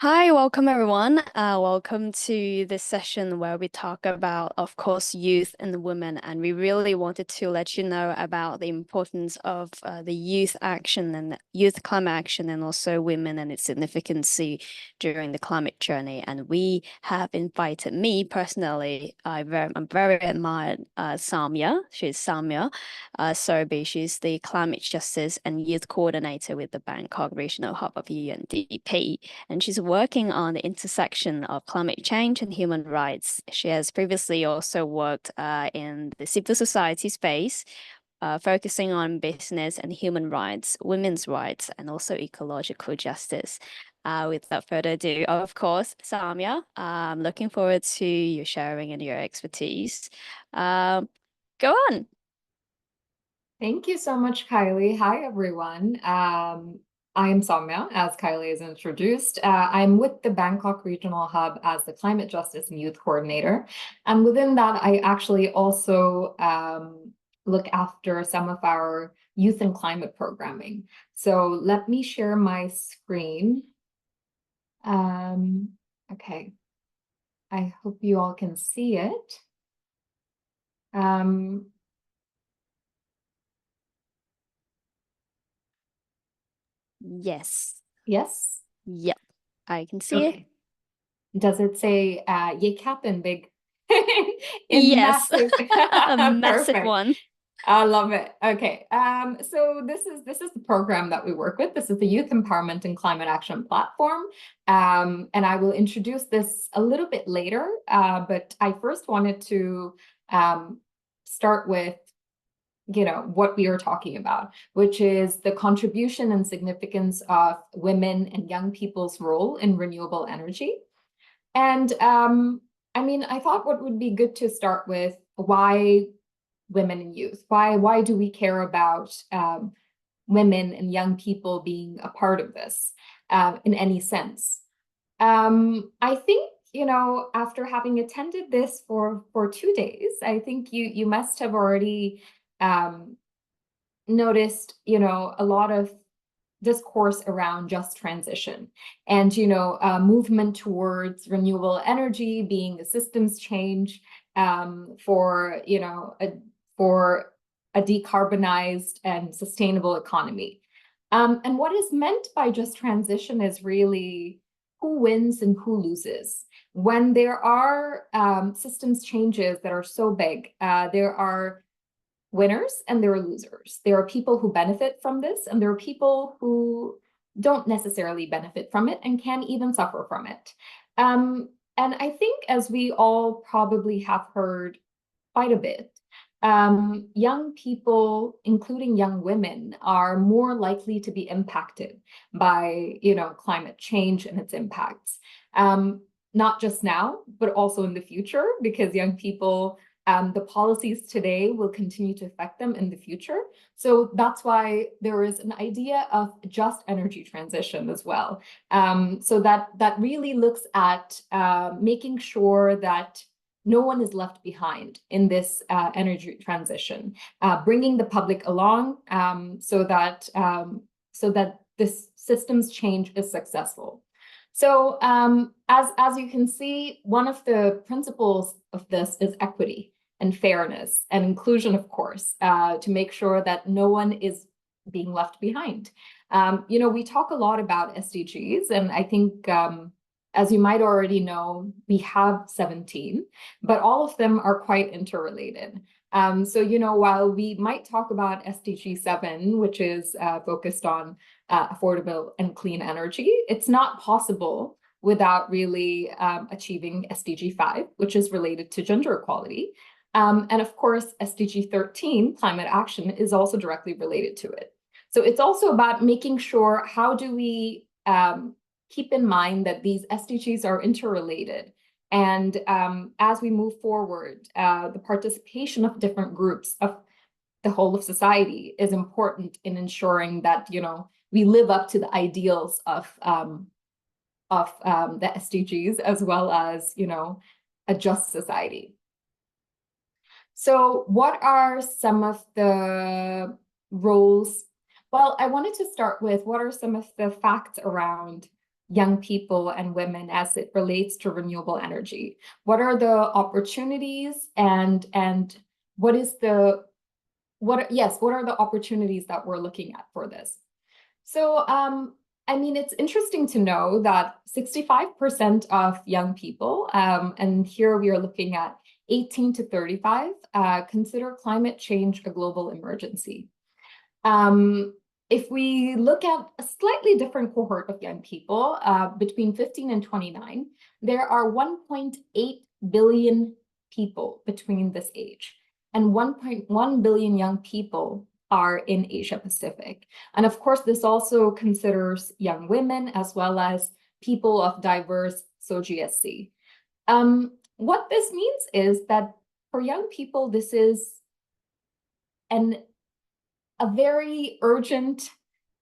Hi, welcome everyone. Welcome to this session where we talk about, of course, youth and women. And we really wanted to let you know about the importance of the youth action and youth climate action, and also women and its significance during the climate journey. And we have invited me personally. I'm very admired Samia. She's Samia Sorby. She's the Climate Justice and Youth Coordinator with the Bangkok Regional Hub of UNDP, and she's working on the intersection of climate change and human rights. She has previously also worked in the civil society space, focusing on business and human rights, women's rights, and also ecological justice. Without further ado, of course, Samia, I'm looking forward to your sharing and your expertise. Go on. Thank you so much, Kylie. Hi, everyone. I am Soumya, as Kylie has introduced. I'm with the Bangkok Regional Hub as the Climate Justice and Youth Coordinator. And within that, I actually also look after some of our youth and climate programming. So let me share my screen. Okay, I hope you all can see it. Yes. Yes? Yep. I can see it. Okay. Does it say YCAP in big in Yes. massive? A massive Perfect. one. I love it. Okay. So this is the program that we work with. This is the Youth Empowerment and Climate Action Platform. And I will introduce this a little bit later. But I first wanted to start with what we are talking about, which is the contribution and significance of women and young people's role in renewable energy. And I mean, I thought what would be good to start with, why women and youth? Why do we care about women and young people being a part of this in any sense? I think, after having attended this for 2 days, I think you must have already noticed, a lot of discourse around just transition and movement towards renewable energy being a systems change for for a decarbonized and sustainable economy. And what is meant by just transition is really who wins and who loses. When there are systems changes that are so big, there are winners and there are losers. There are people who benefit from this, and there are people who don't necessarily benefit from it and can even suffer from it. And I think, as we all probably have heard quite a bit, young people, including young women, are more likely to be impacted by, climate change and its impacts. Not just now, but also in the future, because young people, the policies today will continue to affect them in the future. So that's why there is an idea of just energy transition as well. So that really looks at making sure that no one is left behind in this energy transition, bringing the public along so that this systems change is successful. So as you can see, one of the principles of this is equity and fairness and inclusion, of course, to make sure that no one is being left behind. We talk a lot about SDGs, and I think, as you might already know, we have 17, but all of them are quite interrelated. So, while we might talk about SDG 7, which is focused on affordable and clean energy, it's not possible without really achieving SDG 5, which is related to gender equality. And of course, SDG 13, climate action, is also directly related to it. So it's also about making sure, how do we keep in mind that these SDGs are interrelated. And as we move forward, the participation of different groups of the whole of society is important in ensuring that, we live up to the ideals of the SDGs, as well as, a just society. So what are some of the roles? Well, I wanted to start with, what are some of the facts around young people and women as it relates to renewable energy? What are the opportunities and what is the what are the opportunities that we're looking at for this? So I mean, it's interesting to know that 65% of young people, and here we are looking at 18 to 35, consider climate change a global emergency. If we look at a slightly different cohort of young people, between 15 and 29, there are 1.8 billion people between this age, and 1.1 billion young people are in Asia Pacific. And of course, this also considers young women as well as people of diverse SOGSC. What this means is that for young people, this is a very urgent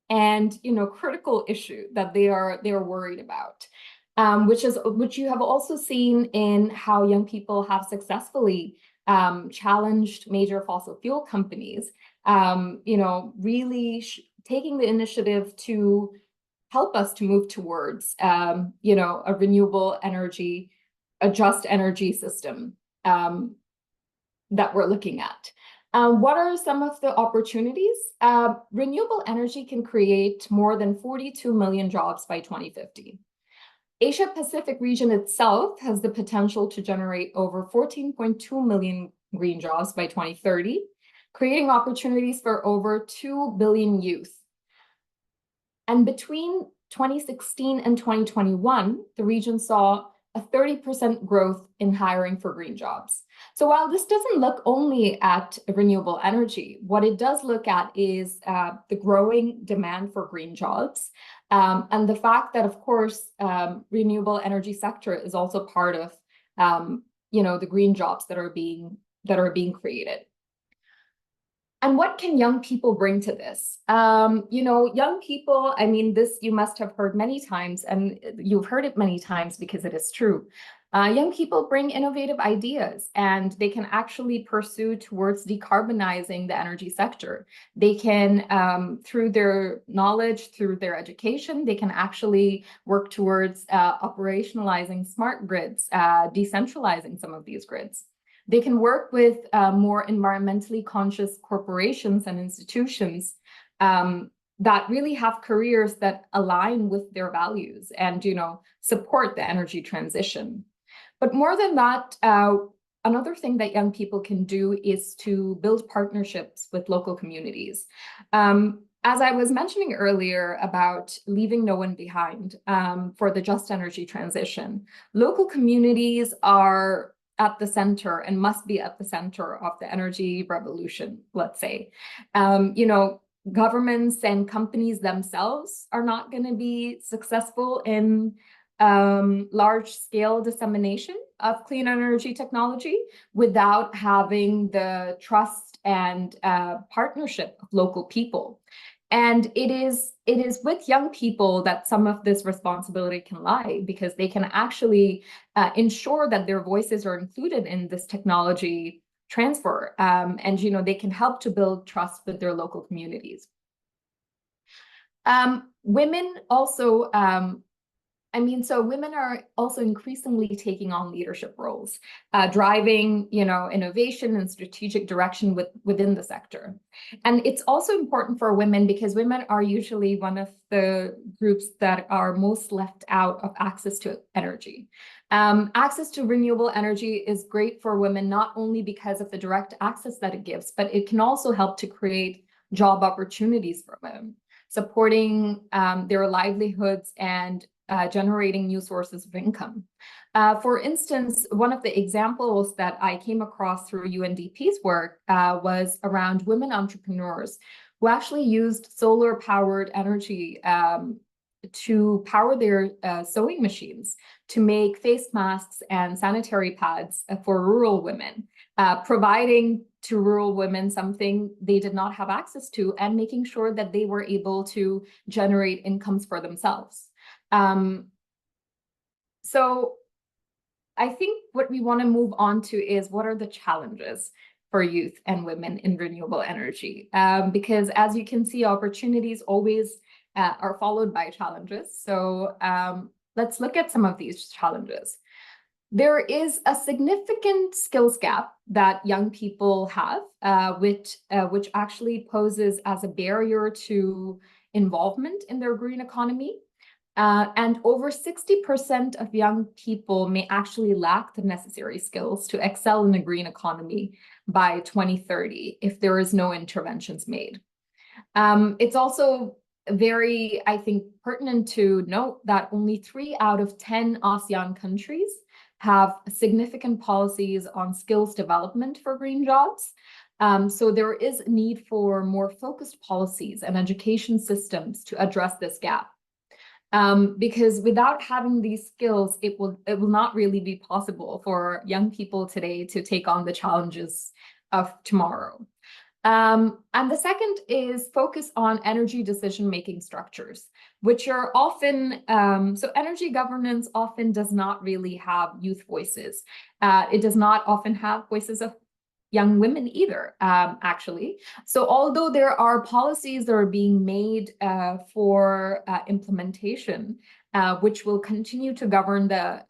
and critical issue that they are worried about, which you have also seen in how young people have successfully challenged major fossil fuel companies, really taking the initiative to help us to move towards a renewable energy, a just energy system that we're looking at. What are some of the opportunities? Renewable energy can create more than 42 million jobs by 2050. Asia Pacific region itself has the potential to generate over 14.2 million green jobs by 2030, creating opportunities for over 2 billion youth. And between 2016 and 2021, the region saw a 30% growth in hiring for green jobs. So while this doesn't look only at renewable energy, what it does look at is the growing demand for green jobs, and the fact that, of course, renewable energy sector is also part of the green jobs that are being created. And what can young people bring to this? Young people, I mean, this you must have heard many times, and you've heard it many times because it is true. Young people bring innovative ideas, and they can actually pursue towards decarbonizing the energy sector. They can, through their knowledge, through their education, they can actually work towards operationalizing smart grids, decentralizing some of these grids. They can work with more environmentally conscious corporations and institutions that really have careers that align with their values and, support the energy transition. But more than that, another thing that young people can do is to build partnerships with local communities. As I was mentioning earlier about leaving no one behind for the just energy transition, local communities are at the center and must be at the center of the energy revolution, let's say. Governments and companies themselves are not going to be successful in large-scale dissemination of clean energy technology without having the trust and partnership of local people. And it is with young people that some of this responsibility can lie, because they can actually ensure that their voices are included in this technology transfer, and they can help to build trust with their local communities. Women also, so women are also increasingly taking on leadership roles, driving, innovation and strategic direction within the sector. And it's also important for women because women are usually one of the groups that are most left out of access to energy. Access to renewable energy is great for women, not only because of the direct access that it gives, but it can also help to create job opportunities for women, supporting their livelihoods and generating new sources of income. For instance, one of the examples that I came across through UNDP's work was around women entrepreneurs who actually used solar-powered energy to power their sewing machines to make face masks and sanitary pads for rural women, providing to rural women something they did not have access to, and making sure that they were able to generate incomes for themselves. So I think what we want to move on to is what are the challenges for youth and women in renewable energy? Because as you can see, opportunities always are followed by challenges. So let's look at some of these challenges. There is a significant skills gap that young people have, which actually poses as a barrier to involvement in their green economy. And over 60% of young people may actually lack the necessary skills to excel in the green economy by 2030 if there is no interventions made. It's also very, I think, pertinent to note that only 3 out of 10 ASEAN countries have significant policies on skills development for green jobs. So there is a need for more focused policies and education systems to address this gap. Because without having these skills, it will not really be possible for young people today to take on the challenges of tomorrow. And the second is focus on energy decision-making structures, which are often, so energy governance often does not really have youth voices. It does not often have voices of young women either, actually. So although there are policies that are being made for implementation, which will continue to govern the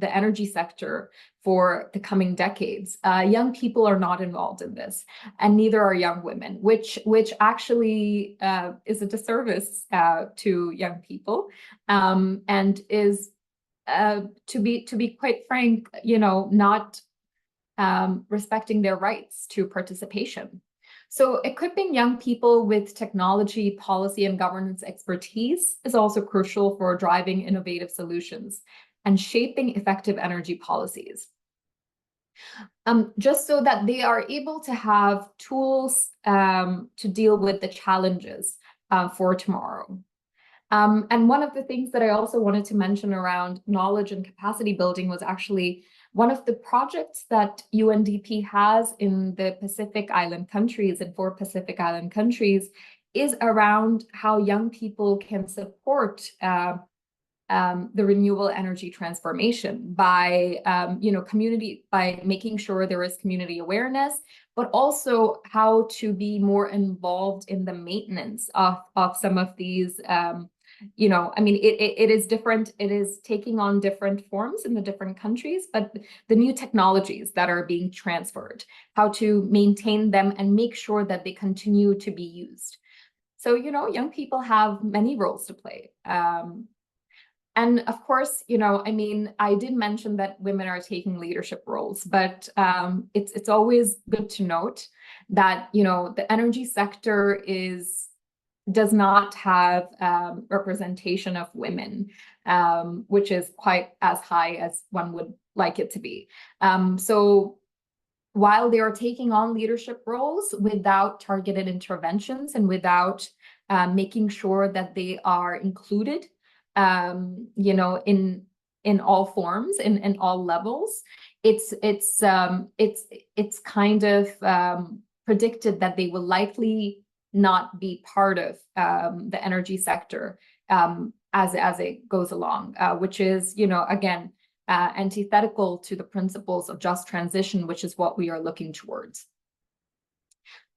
energy sector for the coming decades, young people are not involved in this, and neither are young women, which actually is a disservice to young people, and is, to be quite frank, not respecting their rights to participation. So equipping young people with technology, policy, and governance expertise is also crucial for driving innovative solutions and shaping effective energy policies. Just so that they are able to have tools to deal with the challenges for tomorrow. And one of the things that I also wanted to mention around knowledge and capacity building was actually one of the projects that UNDP has in the Pacific Island countries, and 4 Pacific Island countries, is around how young people can support the renewable energy transformation by, by making sure there is community awareness, but also how to be more involved in the maintenance of some of these. It is different. It is taking on different forms in the different countries, but the new technologies that are being transferred, how to maintain them and make sure that they continue to be used. So, young people have many roles to play. And of course, I did mention that women are taking leadership roles, but it's always good to note that, the energy sector does not have representation of women, which is quite as high as one would like it to be. So while they are taking on leadership roles without targeted interventions and without making sure that they are included, in all forms, in all levels, it's kind of predicted that they will likely not be part of the energy sector as it goes along, which is, again, antithetical to the principles of just transition, which is what we are looking towards.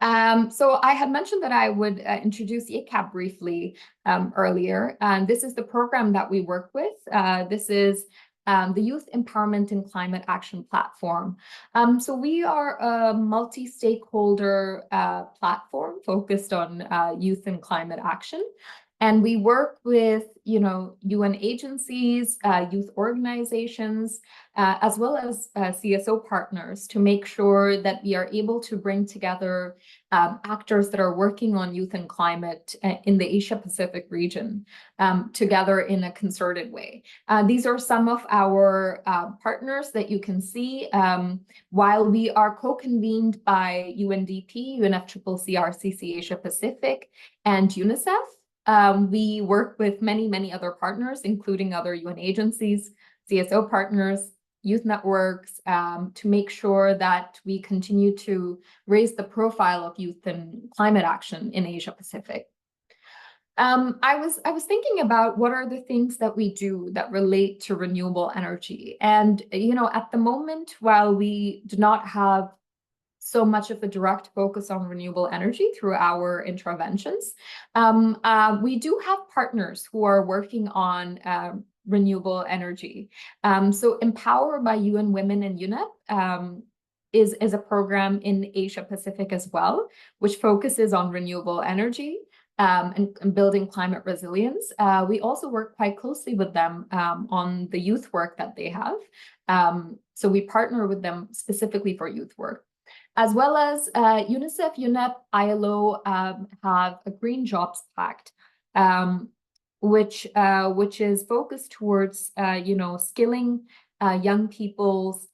So I had mentioned that I would introduce ACAP briefly earlier, and this is the program that we work with. This is the Youth Empowerment and Climate Action Platform. So we are a multi-stakeholder platform focused on youth and climate action. And we work with, UN agencies, youth organizations, as well as CSO partners to make sure that we are able to bring together actors that are working on youth and climate in the Asia-Pacific region together in a concerted way. These are some of our partners that you can see. While we are co-convened by UNDP, UNFCCC, RCC Asia-Pacific, and UNICEF, we work with many other partners, including other UN agencies, CSO partners, youth networks, to make sure that we continue to raise the profile of youth and climate action in Asia Pacific. I was thinking about what are the things that we do that relate to renewable energy. And, at the moment, while we do not have so much of a direct focus on renewable energy through our interventions. We do have partners who are working on renewable energy. So Empower by UN Women and UNEP is a program in Asia Pacific as well, which focuses on renewable energy and building climate resilience. We also work quite closely with them on the youth work that they have. So we partner with them specifically for youth work. As well as UNICEF, UNEP, ILO have a Green Jobs Pact, which is focused towards skilling young people's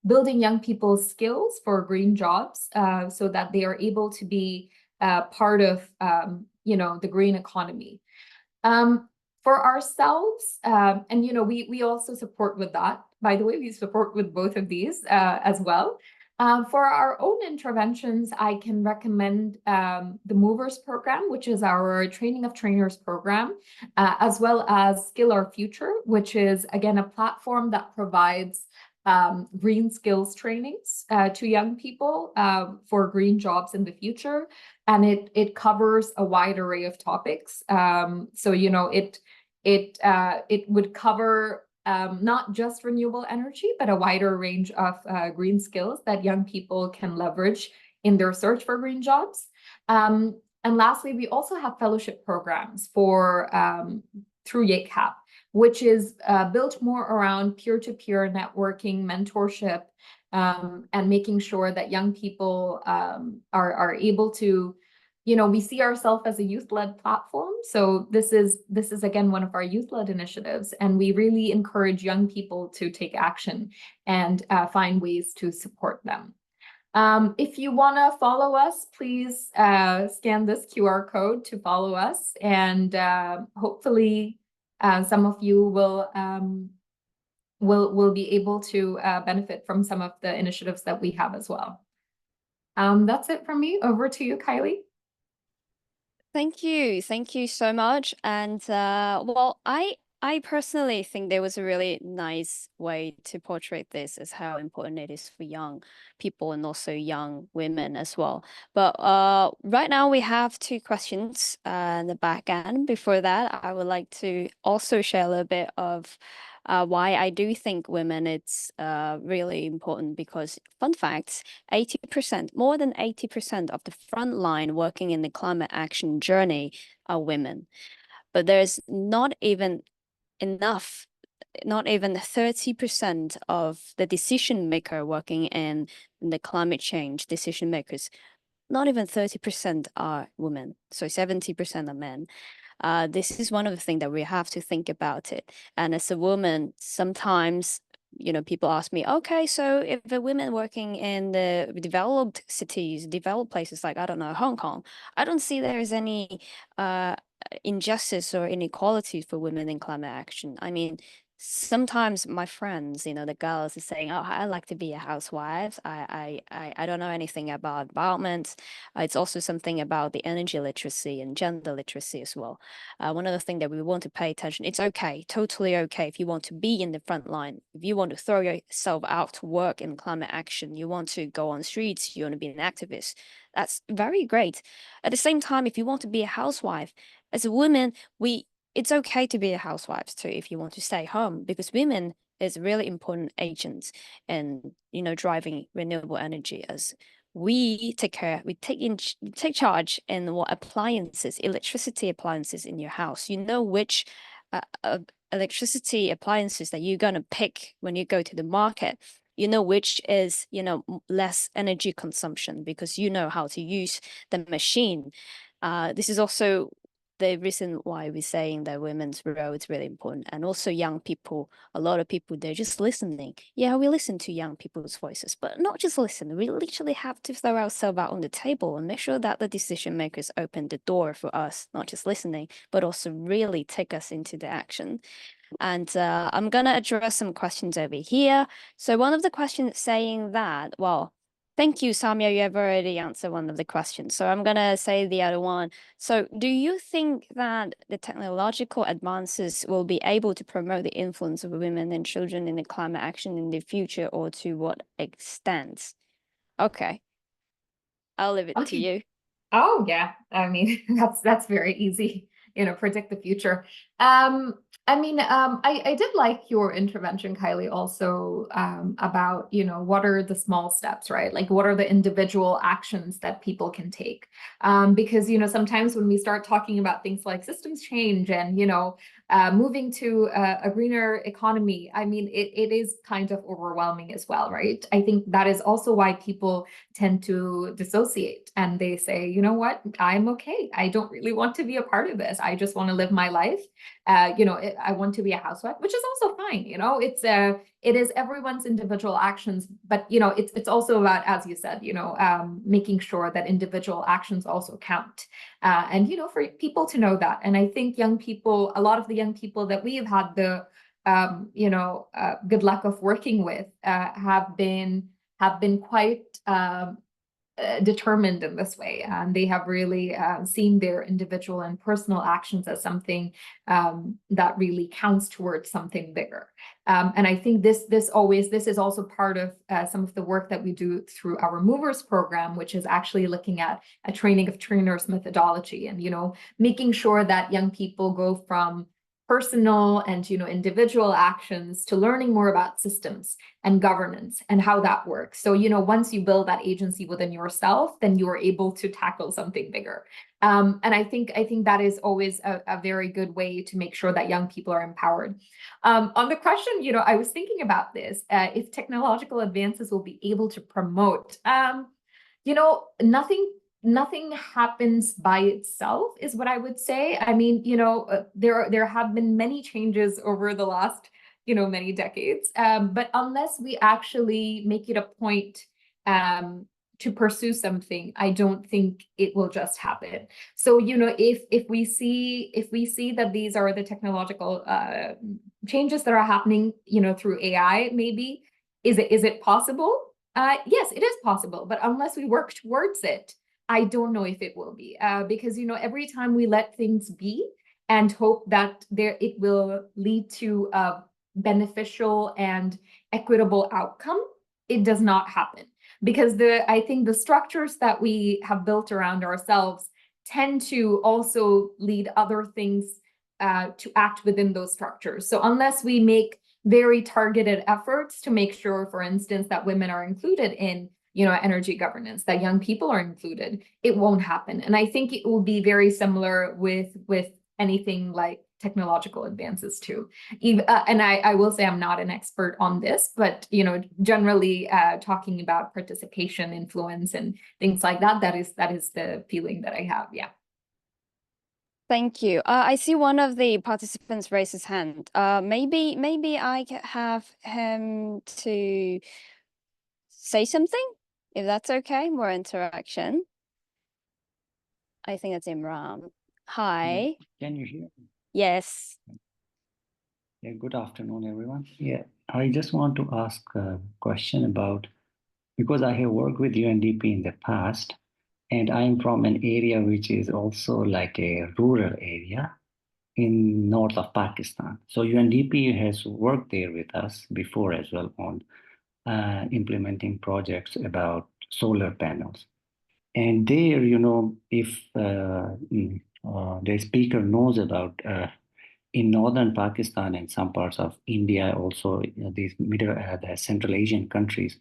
building young people's skills for green jobs, so that they are able to be part of the green economy. For ourselves, and we also support with that. By the way, we support with both of these as well. For our own interventions, I can recommend the Movers program, which is our training of trainers program, as well as Skill Our Future, which is, again, a platform that provides green skills trainings to young people for green jobs in the future. And it covers a wide array of topics. So, it would cover not just renewable energy, but a wider range of green skills that young people can leverage in their search for green jobs. And lastly, we also have fellowship programs for through YACAP, which is built more around peer-to-peer networking, mentorship, and making sure that young people are able to, we see ourselves as a youth-led platform. So this is again one of our youth-led initiatives, and we really encourage young people to take action and find ways to support them. If you want to follow us, please scan this QR code to follow us, and hopefully some of you will be able to benefit from some of the initiatives that we have as well. That's it from me. Over to you, Kylie. Thank you so much. And well, I personally think there was a really nice way to portray this as how important it is for young people and also young women as well. But right now we have two questions in the back end. Before that, I would like to also share a little bit of why I do think women it's really important, because fun facts, 80%, more than 80% of the front line working in the climate action journey are women. But there's not even enough, not even 30% of the decision maker working in the climate change decision makers, not even 30% are women. So 70% are men. This is one of the things that we have to think about it. And as a woman, sometimes, people ask me, okay, so if a women working in the developed cities, developed places like, I don't know, Hong Kong, I don't see there is any injustice or inequality for women in climate action. I mean, sometimes my friends, the girls are saying, oh, I like to be a housewife. I don't know anything about environment. It's also something about the energy literacy and gender literacy as well. One of the things that we want to pay attention, it's okay, totally okay if you want to be in the front line, if you want to throw yourself out to work in climate action, you want to go on streets, you want to be an activist. That's very great. At the same time, if you want to be a housewife, as a woman, it's okay to be a housewife too if you want to stay home, because women is really important agents in driving renewable energy, as we take charge in what appliances, electricity appliances in your house. Which electricity appliances that you're gonna pick when you go to the market. Which is less energy consumption, because you know how to use the machine. This is also the reason why we're saying that women's role is really important. And also young people, a lot of people, they're just listening. Yeah, we listen to young people's voices, but not just listen. We literally have to throw ourselves out on the table and make sure that the decision makers open the door for us, not just listening, but also really take us into the action. And I'm going to address some questions over here. So one of the questions saying that, well, thank you, Samia. You have already answered one of the questions. So I'm going to say the other one. So do you think that the technological advances will be able to promote the influence of women and children in the climate action in the future, or to what extent? Okay, I'll leave it to Okay. you. Oh yeah, I mean that's very easy, predict the future. I did like your intervention, Kylie, also about, what are the small steps, right? Like what are the individual actions that people can take? Because, sometimes when we start talking about things like systems change and, moving to a greener economy, I mean, it is kind of overwhelming as well, right? I think that is also why people tend to dissociate and they say, you know what, I'm okay. I don't really want to be a part of this. I just want to live my life. I want to be a housewife, which is also fine. It is everyone's individual actions, but it's also about, as you said, making sure that individual actions also count, and for people to know that. And I think young people, a lot of the young people that we have had the good luck of working with, have been quite determined in this way, and they have really seen their individual and personal actions as something that really counts towards something bigger. And I think this is also part of some of the work that we do through our Movers program, which is actually looking at a training of trainers methodology, and making sure that young people go from personal and individual actions to learning more about systems and governance and how that works. So once you build that agency within yourself, then you are able to tackle something bigger. And I think that is always a very good way to make sure that young people are empowered. On the question, I was thinking about this, if technological advances will be able to promote, nothing happens by itself, is what I would say. I mean, there have been many changes over the last, many decades. But unless we actually make it a point to pursue something, I don't think it will just happen. So, if we see that these are the technological changes that are happening, through AI, maybe, is it possible? Yes, it is possible, but unless we work towards it, I don't know if it will be, because every time we let things be and hope that it will lead to a beneficial and equitable outcome, it does not happen, because I think the structures that we have built around ourselves tend to also lead other things to act within those structures. So unless we make very targeted efforts to make sure, for instance, that women are included in energy governance, that young people are included, it won't happen. And I think it will be very similar with anything like technological advances too. And I will say I'm not an expert on this, but generally talking about participation, influence, and things like that, that is the feeling that I have. Yeah. Thank you. I see one of the participants raise his hand. Maybe I can have him to say something, if that's okay. More interaction. I think it's Imran. Hi. Can you hear me? Yes. Yeah, good afternoon, everyone. Yeah, I just want to ask a question about, because I have worked with UNDP in the past, and I'm from an area which is also like a rural area in north of Pakistan. So UNDP has worked there with us before as well on implementing projects about solar panels. And there, if the speaker knows about in northern Pakistan and some parts of India, also these the Central Asian countries,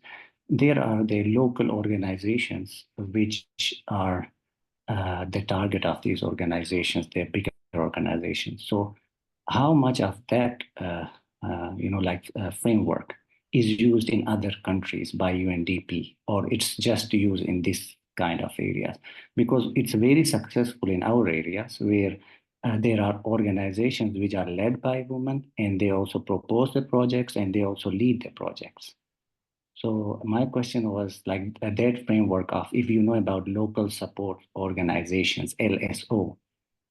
there are the local organizations which are the target of these organizations. They're bigger organizations. So, how much of that, framework is used in other countries by UNDP, or it's just used in this kind of areas? Because it's very successful in our areas where there are organizations which are led by women, and they also propose the projects and they also lead the projects. So my question was like that framework of, if you know about local support organizations, LSO.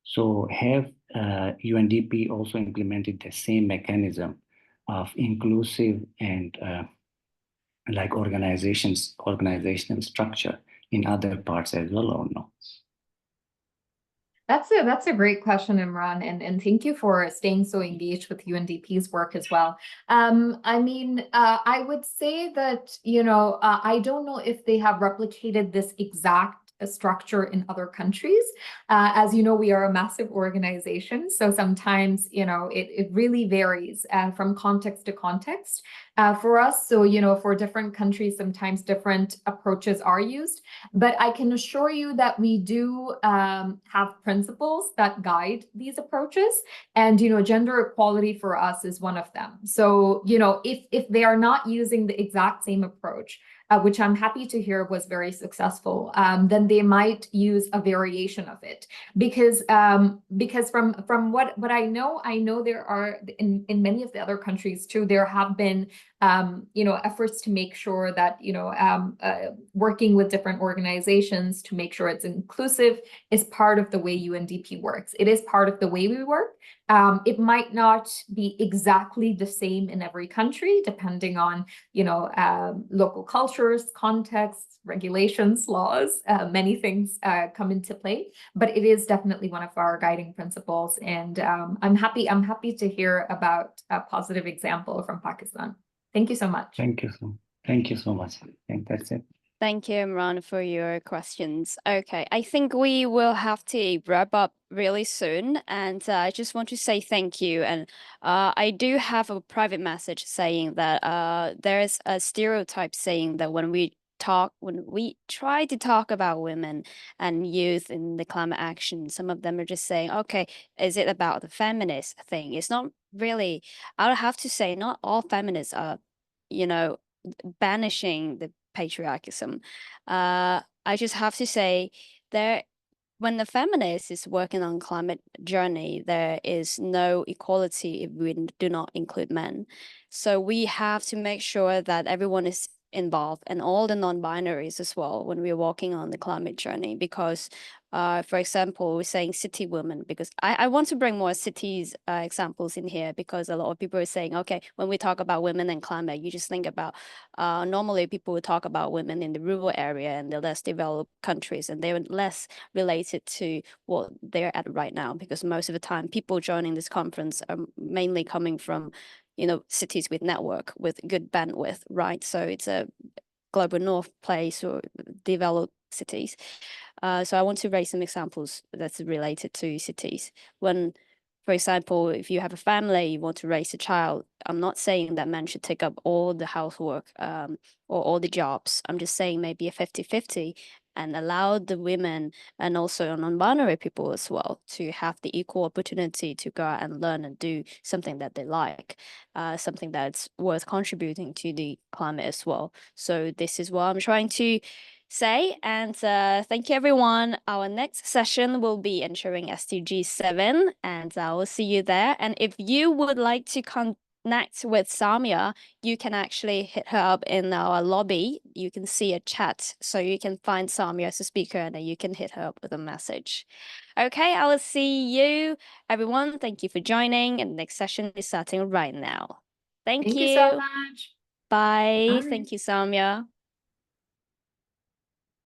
So have UNDP also implemented the same mechanism of inclusive and like organizational structure in other parts as well, or no? That's a great question, Imran, and thank you for staying so engaged with UNDP's work as well. I mean, I would say that, you know, I don't know if they have replicated this exact structure in other countries. As you know, we are a massive organization, so sometimes, you know, it really varies from context to context for us. So, you know, for different countries, sometimes different approaches are used. But I can assure you that we do have principles that guide these approaches. And, you know, gender equality for us is one of them. So, you know, if they are not using the exact same approach, which I'm happy to hear was very successful, then they might use a variation of it. Because from what I know there are in many of the other countries too, there have been you know, efforts to make sure that, you know, working with different organizations to make sure it's inclusive is part of the way UNDP works. It is part of the way we work. It might not be exactly the same in every country, depending on, you know, local cultures, contexts, regulations, laws, many things come into play, but it is definitely one of our guiding principles. And I'm happy to hear about a positive example from Pakistan. Thank you so much. Thank you so much. I think that's it. Thank you, Imran, for your questions. Okay, I think we will have to wrap up really soon. And I just want to say thank you. And I do have a private message saying that there is a stereotype saying that when we try to talk about women and youth in the climate action, some of them are just saying, okay, is it about the feminist thing? It's not really. I'll have to say, not all feminists are, you know, banishing the patriarchism. I just have to say when the feminist is working on climate journey, there is no equality if we do not include men. So we have to make sure that everyone is involved and all the non-binaries as well when we're walking on the climate journey, because for example, we're saying city women, because I want to bring more cities examples in here, because a lot of people are saying, okay, when we talk about women and climate, you just think about normally people would talk about women in the rural area and the less developed countries, and they're less related to what they're at right now, because most of the time people joining this conference are mainly coming from, you know, cities with network, with good bandwidth, right? So it's a global north place or developed cities. So I want to raise some examples that's related to cities. When, for example, if you have a family, you want to raise a child, I'm not saying that men should take up all the housework or all the jobs. I'm just saying maybe a 50-50 and allow the women and also non-binary people as well to have the equal opportunity to go out and learn and do something that they like, something that's worth contributing to the climate as well. So this is what I'm trying to say, and thank you everyone. Our next session will be ensuring SDG 7, and I will see you there. And if you would like to connect with Samia, you can actually hit her up in our lobby. You can see a chat, so you can find Samia as a speaker and then you can hit her up with a message. Okay, I will see you everyone. Thank you for joining, and the next session is starting right now. Thank you so much. Bye. Bye. Thank you, Samia.